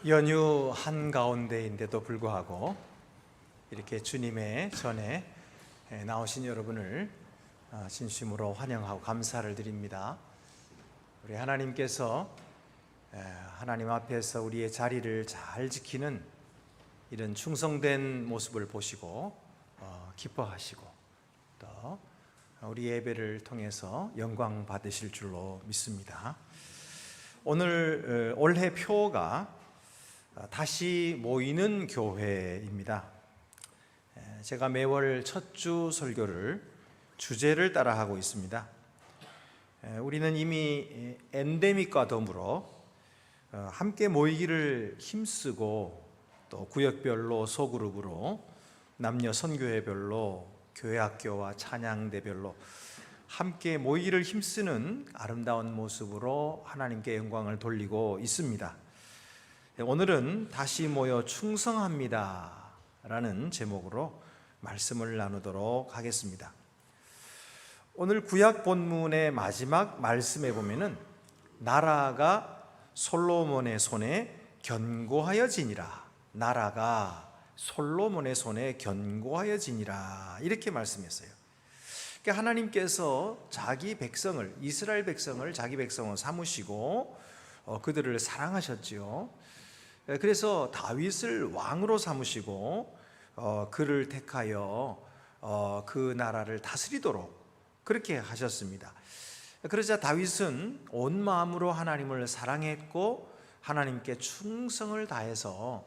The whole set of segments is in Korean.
연휴 한가운데인데도 불구하고 이렇게 주님의 전에 나오신 여러분을 진심으로 환영하고 감사를 드립니다. 우리 하나님께서 하나님 앞에서 우리의 자리를 잘 지키는 이런 충성된 모습을 보시고 기뻐하시고 또 우리 예배를 통해서 영광 받으실 줄로 믿습니다. 오늘 올해 표가 다시 모이는 교회입니다. 제가 매월 첫 주 설교를 주제를 따라 하고 있습니다. 우리는 이미 엔데믹과 더불어 함께 모이기를 힘쓰고 또 구역별로 소그룹으로 남녀 선교회별로 교회학교와 찬양대별로 함께 모이기를 힘쓰는 아름다운 모습으로 하나님께 영광을 돌리고 있습니다. 오늘은 다시 모여 충성합니다 라는 제목으로 말씀을 나누도록 하겠습니다. 오늘 구약 본문의 마지막 말씀에 보면은 나라가 솔로몬의 손에 견고하여지니라, 나라가 솔로몬의 손에 견고하여지니라 이렇게 말씀했어요. 그러니까 하나님께서 자기 백성을, 이스라엘 백성을 자기 백성으로 삼으시고 그들을 사랑하셨지요. 그래서 다윗을 왕으로 삼으시고 그를 택하여 그 나라를 다스리도록 그렇게 하셨습니다. 그러자 다윗은 온 마음으로 하나님을 사랑했고 하나님께 충성을 다해서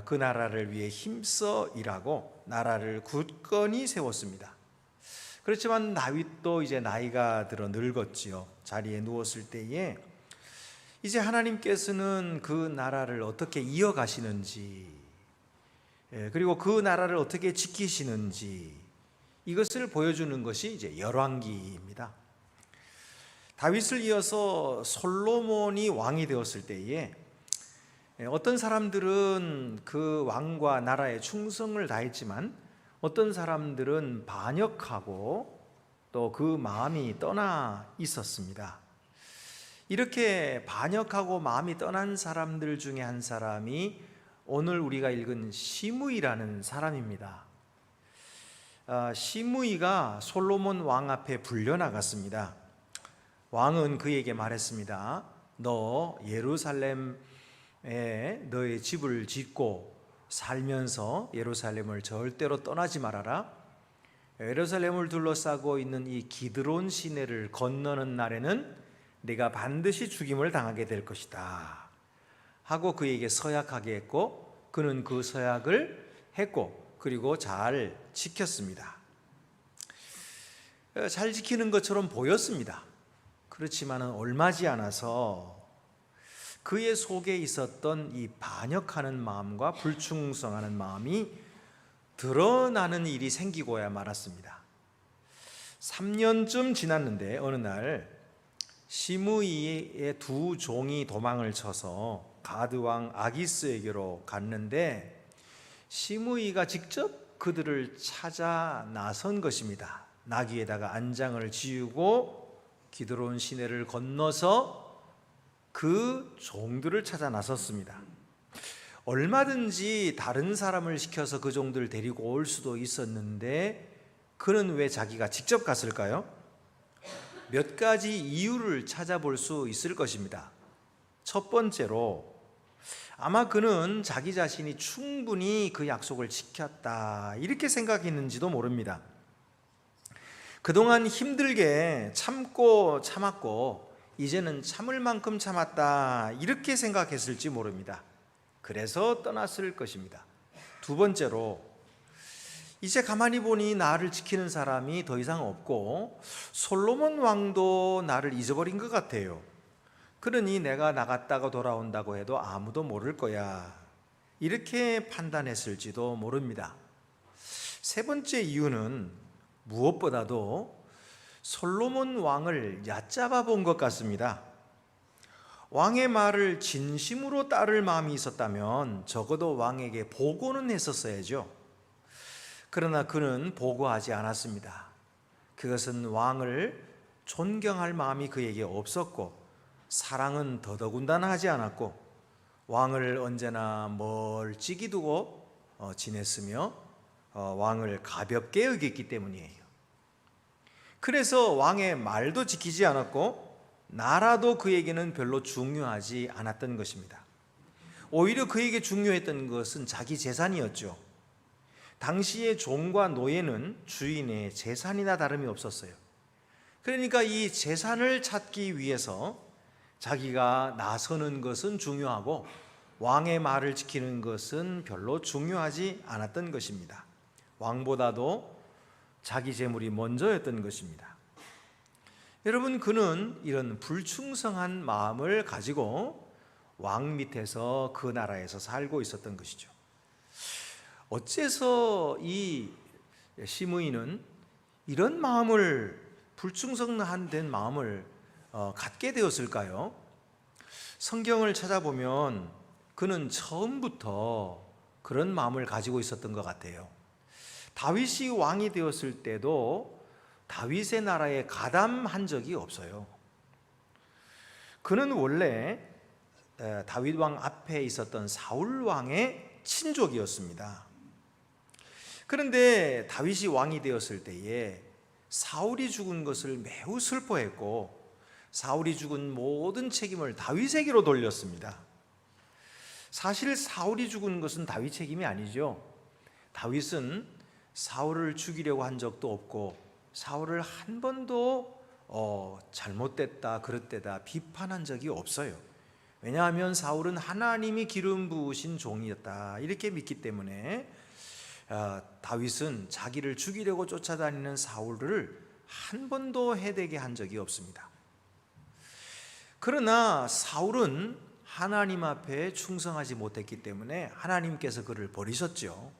그 나라를 위해 힘써 일하고 나라를 굳건히 세웠습니다. 그렇지만 다윗도 이제 나이가 들어 늙었지요. 자리에 누웠을 때에 이제 하나님께서는 그 나라를 어떻게 이어가시는지, 그리고 그 나라를 어떻게 지키시는지 이것을 보여주는 것이 이제 열왕기입니다. 다윗을 이어서 솔로몬이 왕이 되었을 때에 어떤 사람들은 그 왕과 나라에 충성을 다했지만 어떤 사람들은 반역하고 또 그 마음이 떠나 있었습니다. 이렇게 반역하고 마음이 떠난 사람들 중에 한 사람이 오늘 우리가 읽은 시므이라는 사람입니다. 시므이가 솔로몬 왕 앞에 불려나갔습니다. 왕은 그에게 말했습니다. 너 예루살렘에 너의 집을 짓고 살면서 예루살렘을 절대로 떠나지 말아라. 예루살렘을 둘러싸고 있는 이 기드론 시내를 건너는 날에는 네가 반드시 죽임을 당하게 될 것이다 하고 그에게 서약하게 했고, 그는 그 서약을 했고 그리고 잘 지켰습니다. 잘 지키는 것처럼 보였습니다. 그렇지만 얼마지 않아서 그의 속에 있었던 이 반역하는 마음과 불충성하는 마음이 드러나는 일이 생기고야 말았습니다. 3년쯤 지났는데 어느 날 시므이의 두 종이 도망을 쳐서 가드왕 아기스에게로 갔는데 시므이가 직접 그들을 찾아 나선 것입니다. 나귀에다가 안장을 지우고 기드론 시내를 건너서 그 종들을 찾아 나섰습니다. 얼마든지 다른 사람을 시켜서 그 종들을 데리고 올 수도 있었는데 그는 왜 자기가 직접 갔을까요? 몇 가지 이유를 찾아볼 수 있을 것입니다. 첫 번째로 아마 그는 자기 자신이 충분히 그 약속을 지켰다 이렇게 생각했는지도 모릅니다. 그동안 힘들게 참고 참았고 이제는 참을 만큼 참았다 이렇게 생각했을지 모릅니다. 그래서 떠났을 것입니다. 두 번째로 이제 가만히 보니 나를 지키는 사람이 더 이상 없고 솔로몬 왕도 나를 잊어버린 것 같아요. 그러니 내가 나갔다가 돌아온다고 해도 아무도 모를 거야 이렇게 판단했을지도 모릅니다. 세 번째 이유는 무엇보다도 솔로몬 왕을 얕잡아 본 것 같습니다. 왕의 말을 진심으로 따를 마음이 있었다면 적어도 왕에게 보고는 했었어야죠. 그러나 그는 보고하지 않았습니다. 그것은 왕을 존경할 마음이 그에게 없었고 사랑은 더더군다나 하지 않았고 왕을 언제나 멀찍이 두고 지냈으며 왕을 가볍게 여겼기 때문이에요. 그래서 왕의 말도 지키지 않았고 나라도 그에게는 별로 중요하지 않았던 것입니다. 오히려 그에게 중요했던 것은 자기 재산이었죠. 당시의 종과 노예는 주인의 재산이나 다름이 없었어요. 그러니까 이 재산을 찾기 위해서 자기가 나서는 것은 중요하고 왕의 말을 지키는 것은 별로 중요하지 않았던 것입니다. 왕보다도 자기 재물이 먼저였던 것입니다. 여러분, 그는 이런 불충성한 마음을 가지고 왕 밑에서 그 나라에서 살고 있었던 것이죠. 어째서 이 시므이는 이런 마음을, 불충성한 된 마음을 갖게 되었을까요? 성경을 찾아보면 그는 처음부터 그런 마음을 가지고 있었던 것 같아요. 다윗이 왕이 되었을 때도 다윗의 나라에 가담한 적이 없어요. 그는 원래 다윗 왕 앞에 있었던 사울 왕의 친족이었습니다. 그런데 다윗이 왕이 되었을 때에 사울이 죽은 것을 매우 슬퍼했고 사울이 죽은 모든 책임을 다윗에게로 돌렸습니다. 사실 사울이 죽은 것은 다윗 책임이 아니죠. 다윗은 사울을 죽이려고 한 적도 없고 사울을 한 번도 잘못됐다, 그릇되다 비판한 적이 없어요. 왜냐하면 사울은 하나님이 기름 부으신 종이었다 이렇게 믿기 때문에 다윗은 자기를 죽이려고 쫓아다니는 사울을 한 번도 해대게 한 적이 없습니다. 그러나 사울은 하나님 앞에 충성하지 못했기 때문에 하나님께서 그를 버리셨죠.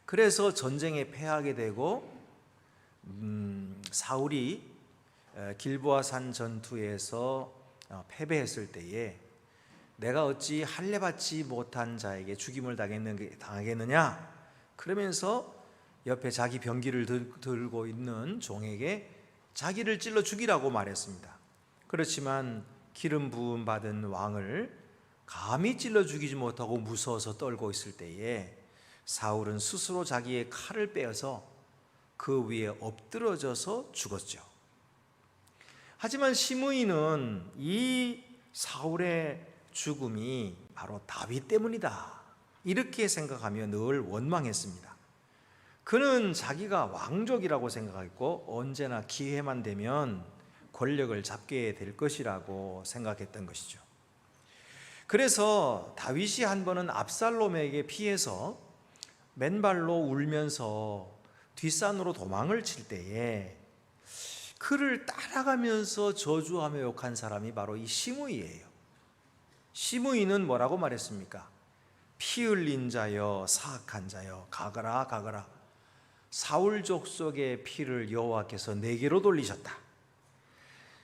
그래서 전쟁에 패하게 되고 사울이 길보아 산 전투에서 패배했을 때에 내가 어찌 할례 받지 못한 자에게 죽임을 당하겠느냐 그러면서 옆에 자기 병기를 들고 있는 종에게 자기를 찔러 죽이라고 말했습니다. 그렇지만 기름 부음 받은 왕을 감히 찔러 죽이지 못하고 무서워서 떨고 있을 때에 사울은 스스로 자기의 칼을 빼어서 그 위에 엎드러져서 죽었죠. 하지만 시므이는 이 사울의 죽음이 바로 다윗 때문이다 이렇게 생각하며 늘 원망했습니다. 그는 자기가 왕족이라고 생각했고 언제나 기회만 되면 권력을 잡게 될 것이라고 생각했던 것이죠. 그래서 다윗이 한 번은 압살롬에게 피해서 맨발로 울면서 뒷산으로 도망을 칠 때에 그를 따라가면서 저주하며 욕한 사람이 바로 이 시므이예요. 시므이는 뭐라고 말했습니까? 피 흘린 자여 사악한 자여 가거라 가거라. 사울 족속의 피를 여호와께서 내게로 돌리셨다.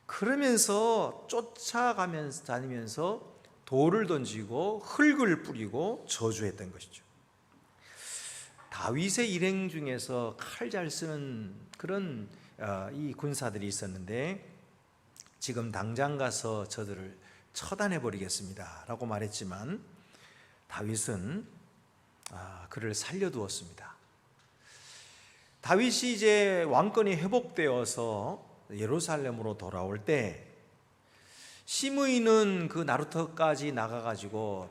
그러면서 쫓아가면서 다니면서 돌을 던지고 흙을 뿌리고 저주했던 것이죠. 다윗의 일행 중에서 칼 잘 쓰는 그런 이 군사들이 있었는데 지금 당장 가서 저들을 처단해 버리겠습니다 라고 말했지만 다윗은 그를 살려두었습니다. 다윗이 이제 왕권이 회복되어서 예루살렘으로 돌아올 때 시므이는 그 나루터까지 나가가지고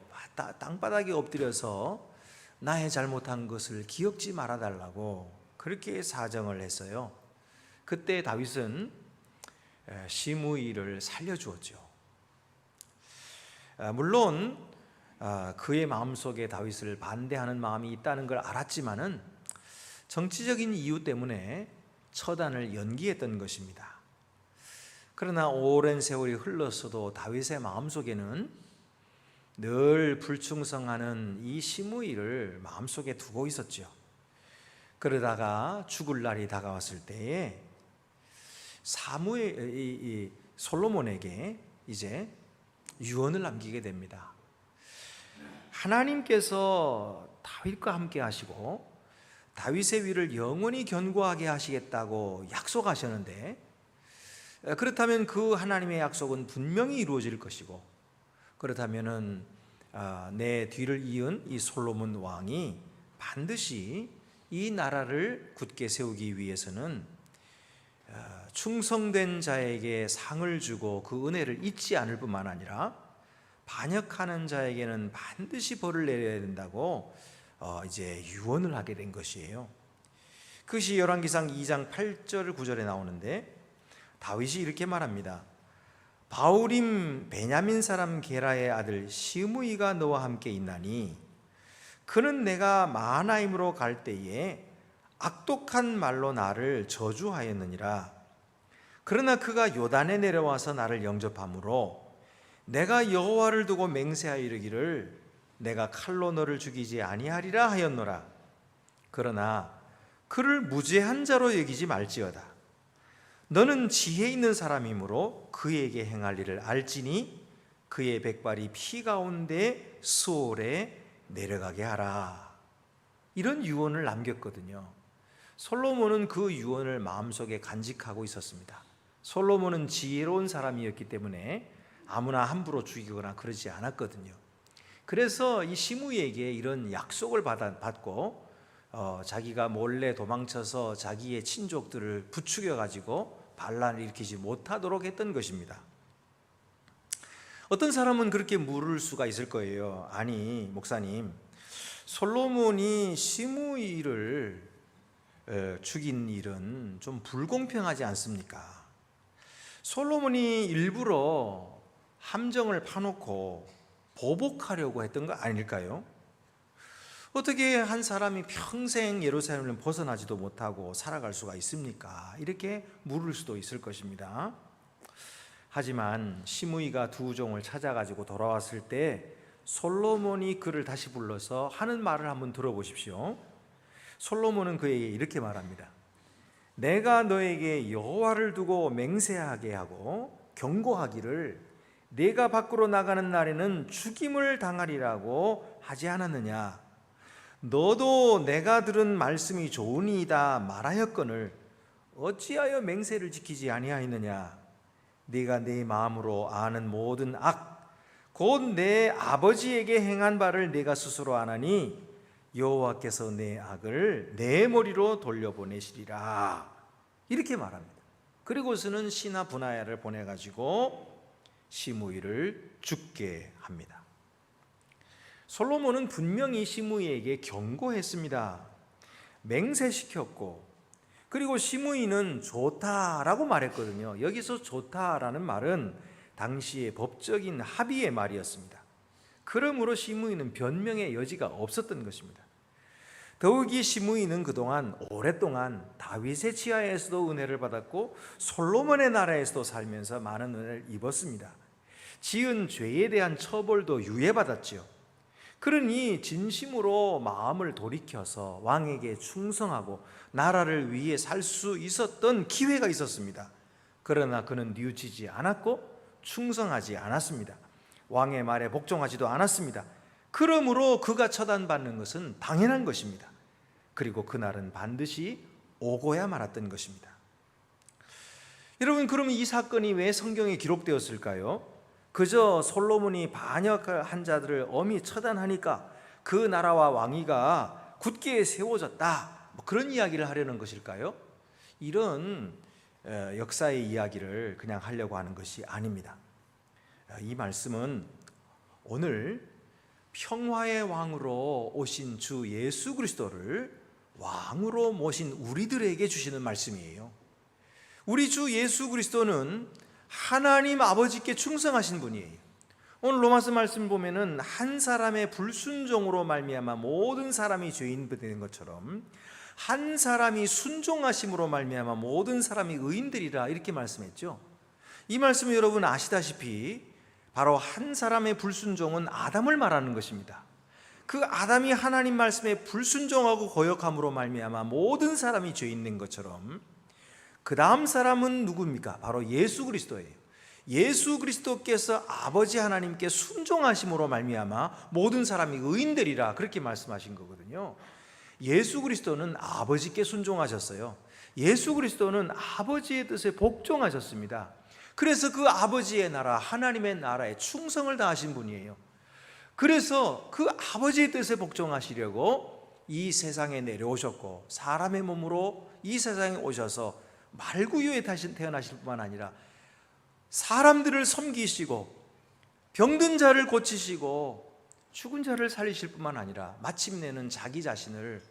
땅바닥에 엎드려서 나의 잘못한 것을 기억지 말아달라고 그렇게 사정을 했어요. 그때 다윗은 시므이를 살려주었죠. 물론 그의 마음속에 다윗을 반대하는 마음이 있다는 걸 알았지만은 정치적인 이유 때문에 처단을 연기했던 것입니다. 그러나 오랜 세월이 흘렀어도 다윗의 마음속에는 늘 불충성하는 이 시므이를 마음속에 두고 있었죠. 그러다가 죽을 날이 다가왔을 때에 솔로몬에게 이제 유언을 남기게 됩니다. 하나님께서 다윗과 함께 하시고 다윗의 위를 영원히 견고하게 하시겠다고 약속하셨는데 그렇다면 그 하나님의 약속은 분명히 이루어질 것이고 그렇다면은 내 뒤를 이은 이 솔로몬 왕이 반드시 이 나라를 굳게 세우기 위해서는 충성된 자에게 상을 주고 그 은혜를 잊지 않을 뿐만 아니라 반역하는 자에게는 반드시 벌을 내려야 된다고 이제 유언을 하게 된 것이에요. 그것이 열왕기상 2장 8절 9절에 나오는데 다윗이 이렇게 말합니다. 바울임 베냐민 사람 게라의 아들 시므이가 너와 함께 있나니 그는 내가 마하나임으로 갈 때에 악독한 말로 나를 저주하였느니라. 그러나 그가 요단에 내려와서 나를 영접함으로 내가 여호와를 두고 맹세하여 이르기를 내가 칼로 너를 죽이지 아니하리라 하였노라. 그러나 그를 무죄한 자로 여기지 말지어다. 너는 지혜 있는 사람이므로 그에게 행할 일을 알지니 그의 백발이 피 가운데 수월에 내려가게 하라. 이런 유언을 남겼거든요. 솔로몬은 그 유언을 마음속에 간직하고 있었습니다. 솔로몬은 지혜로운 사람이었기 때문에 아무나 함부로 죽이거나 그러지 않았거든요. 그래서 이 시므이에게 이런 약속을 받고 자기가 몰래 도망쳐서 자기의 친족들을 부추겨 가지고 반란을 일으키지 못하도록 했던 것입니다. 어떤 사람은 그렇게 물을 수가 있을 거예요. 아니 목사님, 솔로몬이 시므이를 죽인 일은 좀 불공평하지 않습니까? 솔로몬이 일부러 함정을 파놓고 보복하려고 했던 거 아닐까요? 어떻게 한 사람이 평생 예루살렘을 벗어나지도 못하고 살아갈 수가 있습니까? 이렇게 물을 수도 있을 것입니다. 하지만 시므이가 두 종을 찾아가지고 돌아왔을 때 솔로몬이 그를 다시 불러서 하는 말을 한번 들어보십시오. 솔로몬은 그에게 이렇게 말합니다. 내가 너에게 여호와를 두고 맹세하게 하고 경고하기를 내가 밖으로 나가는 날에는 죽임을 당하리라고 하지 않았느냐? 너도 내가 들은 말씀이 좋으니이다 말하였거늘 어찌하여 맹세를 지키지 아니하였느냐? 네가 네 마음으로 아는 모든 악 곧 내 아버지에게 행한 바를 네가 스스로 아나니 여호와께서 내 악을 내 머리로 돌려보내시리라. 이렇게 말합니다. 그리고서는 시나 분하야를 보내가지고 시므이를 죽게 합니다. 솔로몬은 분명히 시므이에게 경고했습니다. 맹세시켰고, 그리고 시므이는 좋다라고 말했거든요. 여기서 좋다라는 말은 당시의 법적인 합의의 말이었습니다. 그러므로 시므이는 변명의 여지가 없었던 것입니다. 더욱이 시므이는 그동안 오랫동안 다윗의 치하에서도 은혜를 받았고 솔로몬의 나라에서도 살면서 많은 은혜를 입었습니다. 지은 죄에 대한 처벌도 유예받았지요. 그러니 진심으로 마음을 돌이켜서 왕에게 충성하고 나라를 위해 살 수 있었던 기회가 있었습니다. 그러나 그는 뉘우치지 않았고 충성하지 않았습니다. 왕의 말에 복종하지도 않았습니다. 그러므로 그가 처단받는 것은 당연한 것입니다. 그리고 그날은 반드시 오고야 말았던 것입니다. 여러분, 그러면 이 사건이 왜 성경에 기록되었을까요? 그저 솔로몬이 반역한 자들을 엄히 처단하니까 그 나라와 왕위가 굳게 세워졌다, 그런 이야기를 하려는 것일까요? 이런 역사의 이야기를 그냥 하려고 하는 것이 아닙니다. 이 말씀은 오늘 평화의 왕으로 오신 주 예수 그리스도를 왕으로 모신 우리들에게 주시는 말씀이에요. 우리 주 예수 그리스도는 하나님 아버지께 충성하신 분이에요. 오늘 로마서 말씀 보면은 한 사람의 불순종으로 말미암아 모든 사람이 죄인 된 것처럼 한 사람이 순종하심으로 말미암아 모든 사람이 의인들이라, 이렇게 말씀했죠. 이 말씀은 여러분 아시다시피 바로 한 사람의 불순종은 아담을 말하는 것입니다. 그 아담이 하나님 말씀에 불순종하고 거역함으로 말미암아 모든 사람이 죄인 된 것처럼 그 다음 사람은 누굽니까? 바로 예수 그리스도예요. 예수 그리스도께서 아버지 하나님께 순종하심으로 말미암아 모든 사람이 의인들이라, 그렇게 말씀하신 거거든요. 예수 그리스도는 아버지께 순종하셨어요. 예수 그리스도는 아버지의 뜻에 복종하셨습니다. 그래서 그 아버지의 나라, 하나님의 나라에 충성을 다하신 분이에요. 그래서 그 아버지의 뜻에 복종하시려고 이 세상에 내려오셨고, 사람의 몸으로 이 세상에 오셔서 말구유에 태어나실 뿐만 아니라 사람들을 섬기시고 병든 자를 고치시고 죽은 자를 살리실 뿐만 아니라 마침내는 자기 자신을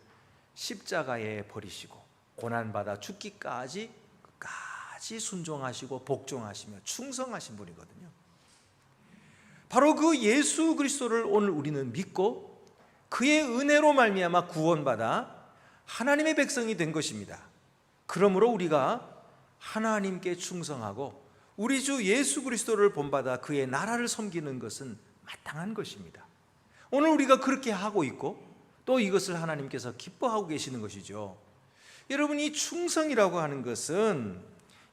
십자가에 버리시고 고난받아 죽기까지 순종하시고 복종하시며 충성하신 분이거든요. 바로 그 예수 그리스도를 오늘 우리는 믿고 그의 은혜로 말미암아 구원받아 하나님의 백성이 된 것입니다. 그러므로 우리가 하나님께 충성하고 우리 주 예수 그리스도를 본받아 그의 나라를 섬기는 것은 마땅한 것입니다. 오늘 우리가 그렇게 하고 있고 또 이것을 하나님께서 기뻐하고 계시는 것이죠. 여러분, 이 충성이라고 하는 것은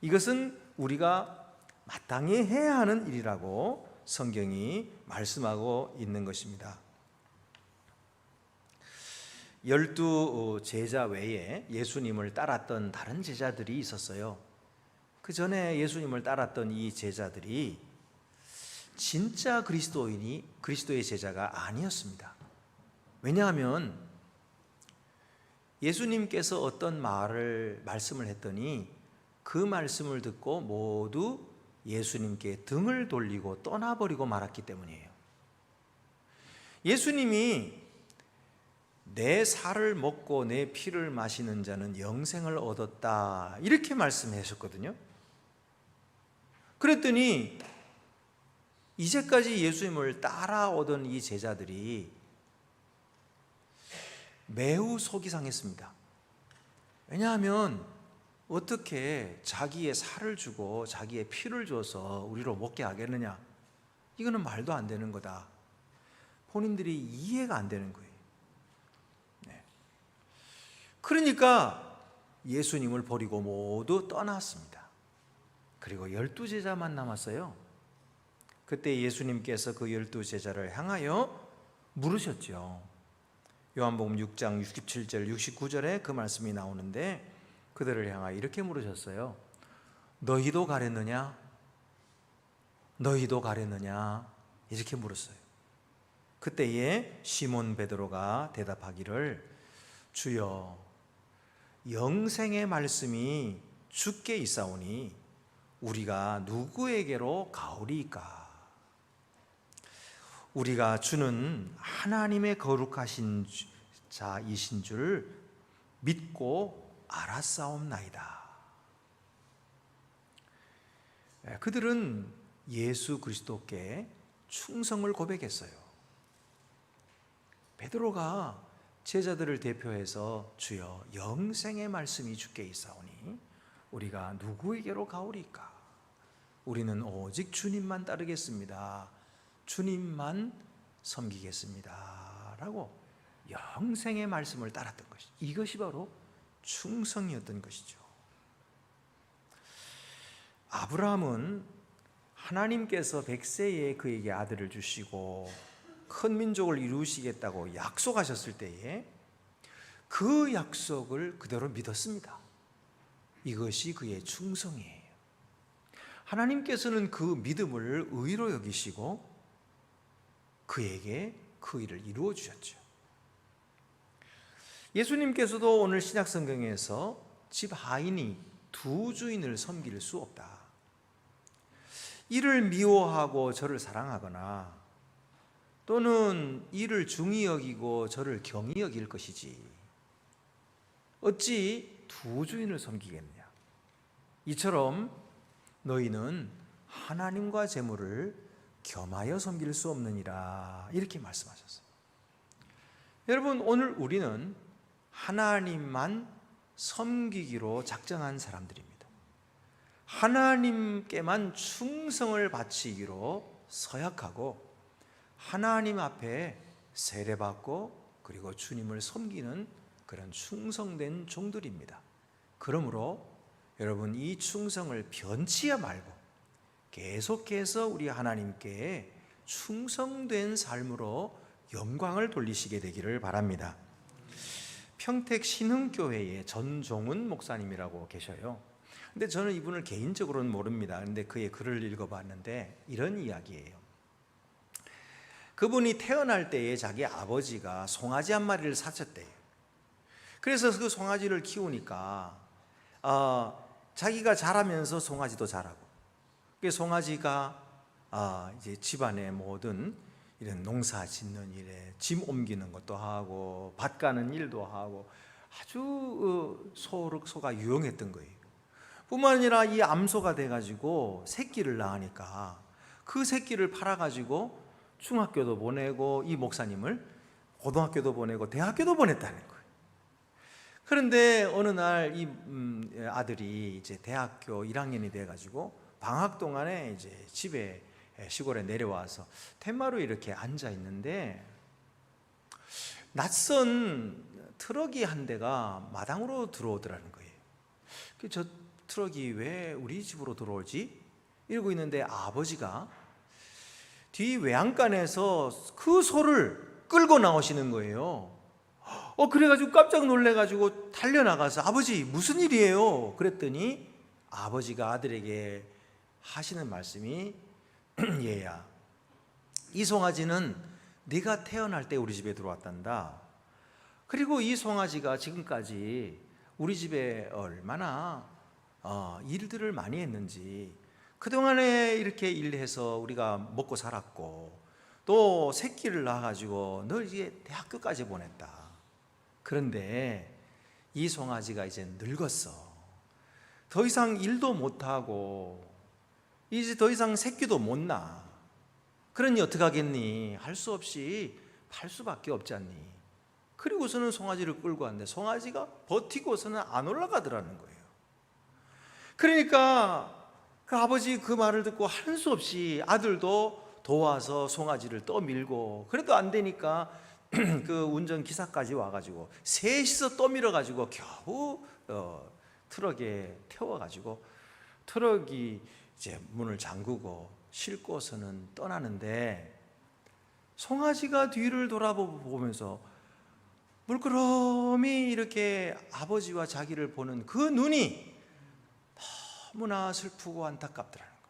이것은 우리가 마땅히 해야 하는 일이라고 성경이 말씀하고 있는 것입니다. 12 제자 외에 예수님을 따랐던 다른 제자들이 있었어요. 그 전에 예수님을 따랐던 이 제자들이 진짜 그리스도의 제자가 아니었습니다. 왜냐하면 예수님께서 어떤 말씀을 했더니 그 말씀을 듣고 모두 예수님께 등을 돌리고 떠나버리고 말았기 때문이에요. 예수님이 내 살을 먹고 내 피를 마시는 자는 영생을 얻었다, 이렇게 말씀하셨거든요. 그랬더니 이제까지 예수님을 따라오던 이 제자들이 매우 속이 상했습니다. 왜냐하면 어떻게 자기의 살을 주고 자기의 피를 줘서 우리로 먹게 하겠느냐, 이거는 말도 안 되는 거다. 본인들이 이해가 안 되는 거예요. 그러니까 예수님을 버리고 모두 떠났습니다. 그리고 12제자만 남았어요. 그때 예수님께서 그 12제자를 향하여 물으셨죠. 요한복음 6장 67절 69절에 그 말씀이 나오는데 그들을 향하여 이렇게 물으셨어요. 너희도 가렸느냐? 너희도 가렸느냐? 이렇게 물었어요. 그때에 시몬 베드로가 대답하기를, 주여, 영생의 말씀이 주께 있사오니 우리가 누구에게로 가오리이까? 우리가 주는 하나님의 거룩하신 자이신 줄 믿고 알았사옵나이다. 그들은 예수 그리스도께 충성을 고백했어요. 베드로가 제자들을 대표해서 주여, 영생의 말씀이 주께 있사오니 우리가 누구에게로 가오리까? 우리는 오직 주님만 따르겠습니다. 주님만 섬기겠습니다. 라고 영생의 말씀을 따랐던 것이, 이것이 바로 충성이었던 것이죠. 아브라함은 하나님께서 100세에 그에게 아들을 주시고 큰 민족을 이루시겠다고 약속하셨을 때에 그 약속을 그대로 믿었습니다. 이것이 그의 충성이에요. 하나님께서는 그 믿음을 의로 여기시고 그에게 그 일을 이루어 주셨죠. 예수님께서도 오늘 신약성경에서 집 하인이 두 주인을 섬길 수 없다, 이를 미워하고 저를 사랑하거나 또는 이를 중히 여기고 저를 경히 여길 것이지 어찌 두 주인을 섬기겠느냐? 이처럼 너희는 하나님과 재물을 겸하여 섬길 수 없느니라, 이렇게 말씀하셨어요. 여러분, 오늘 우리는 하나님만 섬기기로 작정한 사람들입니다. 하나님께만 충성을 바치기로 서약하고 하나님 앞에 세례받고 그리고 주님을 섬기는 그런 충성된 종들입니다. 그러므로 여러분, 이 충성을 변치야 말고 계속해서 우리 하나님께 충성된 삶으로 영광을 돌리시게 되기를 바랍니다. 평택 신흥교회의 전종훈 목사님이라고 계셔요. 근데 저는 이분을 개인적으로는 모릅니다. 근데 그의 글을 읽어봤는데 이런 이야기예요. 그분이 태어날 때에 자기 아버지가 송아지 한 마리를 사셨대요. 그래서 그 송아지를 키우니까 자기가 자라면서 송아지도 자라고, 그 송아지가 이제 집안의 모든 이런 농사 짓는 일에 짐 옮기는 것도 하고 밭 가는 일도 하고 아주 소가 유용했던 거예요. 뿐만 아니라 이 암소가 돼가지고 새끼를 낳으니까 그 새끼를 팔아가지고 중학교도 보내고 이 목사님을 고등학교도 보내고 대학교도 보냈다는 거예요. 그런데 어느 날 이 아들이 이제 대학교 1학년이 돼가지고 방학 동안에 이제 집에 시골에 내려와서 텐마루에 이렇게 앉아 있는데 낯선 트럭이 한 대가 마당으로 들어오더라는 거예요. 저 트럭이 왜 우리 집으로 들어오지? 이러고 있는데 아버지가 뒤 외양간에서 그 소를 끌고 나오시는 거예요. 그래가지고 깜짝 놀래가지고 달려나가서 아버지 무슨 일이에요? 그랬더니 아버지가 아들에게 하시는 말씀이 얘야, 이 송아지는 네가 태어날 때 우리 집에 들어왔단다. 그리고 이 송아지가 지금까지 우리 집에 얼마나 일들을 많이 했는지, 그동안에 이렇게 일해서 우리가 먹고 살았고 또 새끼를 낳아가지고 널 이제 대학교까지 보냈다. 그런데 이 송아지가 이제 늙었어. 더 이상 일도 못하고 이제 더 이상 새끼도 못 낳아. 그러니 어떡하겠니? 할 수 없이 팔 수밖에 없지 않니? 그리고서는 송아지를 끌고 왔는데 송아지가 버티고서는 안 올라가더라는 거예요. 그러니까 그 아버지 그 말을 듣고 할 수 없이 아들도 도와서 송아지를 떠밀고, 그래도 안 되니까 그 운전기사까지 와가지고 셋이서 떠밀어가지고 겨우 트럭에 태워가지고 트럭이 이제 문을 잠그고 싣고서는 떠나는데, 송아지가 뒤를 돌아보면서 물끄러미 이렇게 아버지와 자기를 보는 그 눈이 너무나 슬프고 안타깝더라는 거예요.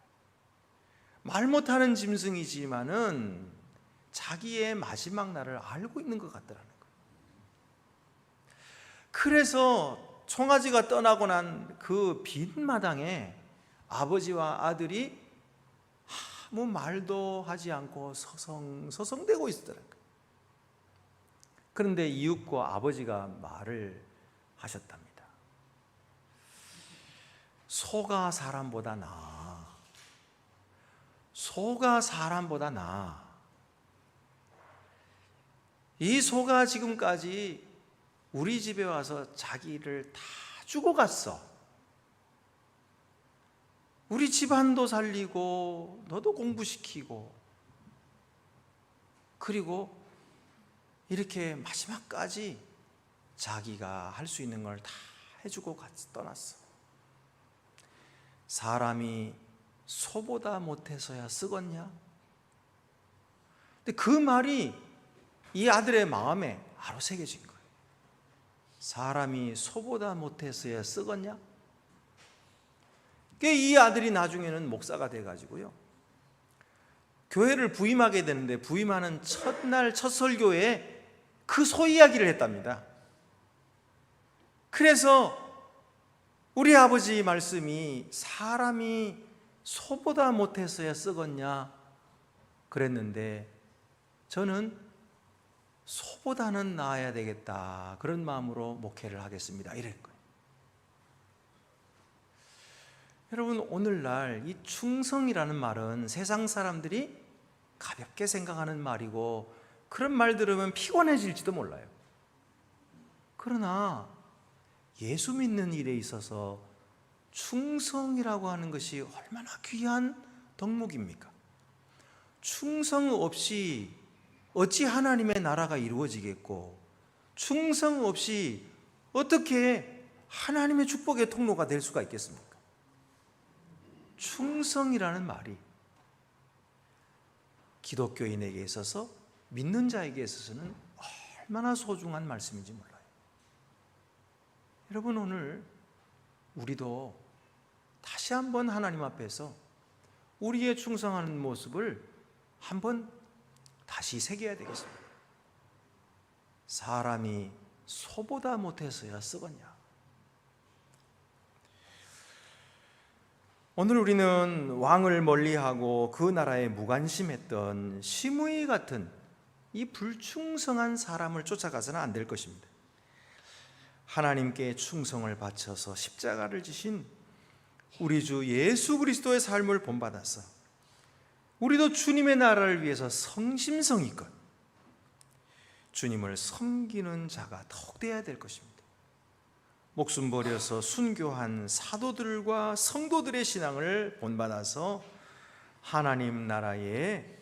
말 못하는 짐승이지만은 자기의 마지막 날을 알고 있는 것 같더라는 거예요. 그래서 송아지가 떠나고 난 그 빈 마당에 아버지와 아들이 아무 말도 하지 않고 서성대고 있었더라는 거예요. 그런데 이윽고 아버지가 말을 하셨답니다. 소가 사람보다 나아. 소가 사람보다 나아. 이 소가 지금까지 우리 집에 와서 자기를 다 주고 갔어. 우리 집안도 살리고 너도 공부시키고, 그리고 이렇게 마지막까지 자기가 할 수 있는 걸 다 해주고 떠났어. 사람이 소보다 못해서야 쓰겄냐? 근데 그 말이 이 아들의 마음에 바로 새겨진 거예요. 사람이 소보다 못해서야 쓰겄냐? 이 아들이 나중에는 목사가 돼가지고요, 교회를 부임하게 되는데 부임하는 첫날 첫 설교에 그 소 이야기를 했답니다. 그래서 우리 아버지 말씀이 사람이 소보다 못해서야 쓰겄냐 그랬는데, 저는 소보다는 나아야 되겠다, 그런 마음으로 목회를 하겠습니다, 이랬 거예요. 여러분, 오늘날 이 충성이라는 말은 세상 사람들이 가볍게 생각하는 말이고, 그런 말 들으면 피곤해질지도 몰라요. 그러나 예수 믿는 일에 있어서 충성이라고 하는 것이 얼마나 귀한 덕목입니까? 충성 없이 어찌 하나님의 나라가 이루어지겠고, 충성 없이 어떻게 하나님의 축복의 통로가 될 수가 있겠습니까? 충성이라는 말이 기독교인에게 있어서, 믿는 자에게 있어서는 얼마나 소중한 말씀인지 몰라요. 여러분, 오늘 우리도 다시 한번 하나님 앞에서 우리의 충성하는 모습을 한번 다시 새겨야 되겠습니다. 사람이 소보다 못해서야 썩었냐? 오늘 우리는 왕을 멀리하고 그 나라에 무관심했던 시므이 같은 이 불충성한 사람을 쫓아가서는 안 될 것입니다. 하나님께 충성을 바쳐서 십자가를 지신 우리 주 예수 그리스도의 삶을 본받아서 우리도 주님의 나라를 위해서 성심성의껏 주님을 섬기는 자가 더욱 되어야 될 것입니다. 목숨 버려서 순교한 사도들과 성도들의 신앙을 본받아서 하나님 나라의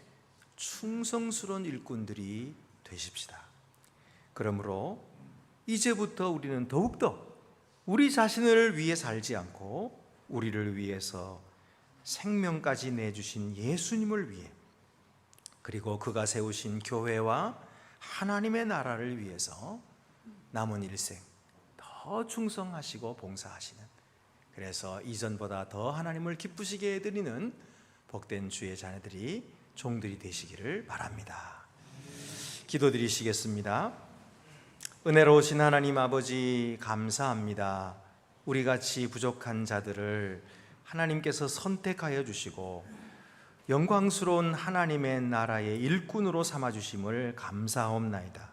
충성스러운 일꾼들이 되십시다. 그러므로 이제부터 우리는 더욱더 우리 자신을 위해 살지 않고 우리를 위해서 생명까지 내주신 예수님을 위해, 그리고 그가 세우신 교회와 하나님의 나라를 위해서 남은 일생 더 충성하시고 봉사하시는, 그래서 이전보다 더 하나님을 기쁘시게 해드리는 복된 주의 자녀들이, 종들이 되시기를 바랍니다. 기도드리시겠습니다. 은혜로우신 하나님 아버지, 감사합니다. 우리같이 부족한 자들을 하나님께서 선택하여 주시고 영광스러운 하나님의 나라의 일꾼으로 삼아주심을 감사하옵나이다.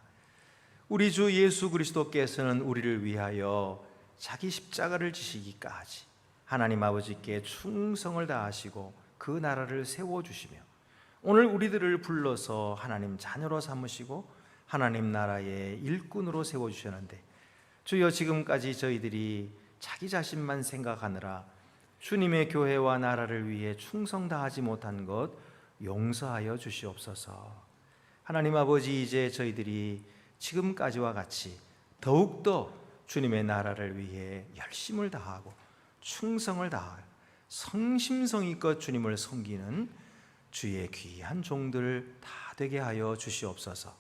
우리 주 예수 그리스도께서는 우리를 위하여 자기 십자가를 지시기까지 하나님 아버지께 충성을 다하시고 그 나라를 세워주시며 오늘 우리들을 불러서 하나님 자녀로 삼으시고 하나님 나라의 일꾼으로 세워주셨는데, 주여 지금까지 저희들이 자기 자신만 생각하느라 주님의 교회와 나라를 위해 충성 다하지 못한 것 용서하여 주시옵소서. 하나님 아버지, 이제 저희들이 지금까지와 같이 더욱더 주님의 나라를 위해 열심을 다하고 충성을 다하여 성심성의껏 주님을 섬기는 주의 귀한 종들 다 되게 하여 주시옵소서.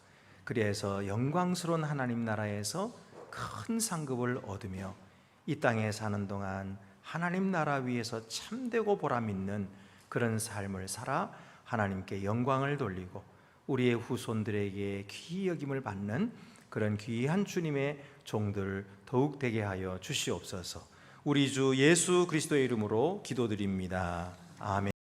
그래서 영광스러운 하나님 나라에서 큰 상급을 얻으며 이 땅에 사는 동안 하나님 나라 위에서 참되고 보람있는 그런 삶을 살아 하나님께 영광을 돌리고 우리의 후손들에게 귀히 여김을 받는 그런 귀한 주님의 종들 더욱 되게 하여 주시옵소서. 우리 주 예수 그리스도의 이름으로 기도드립니다. 아멘.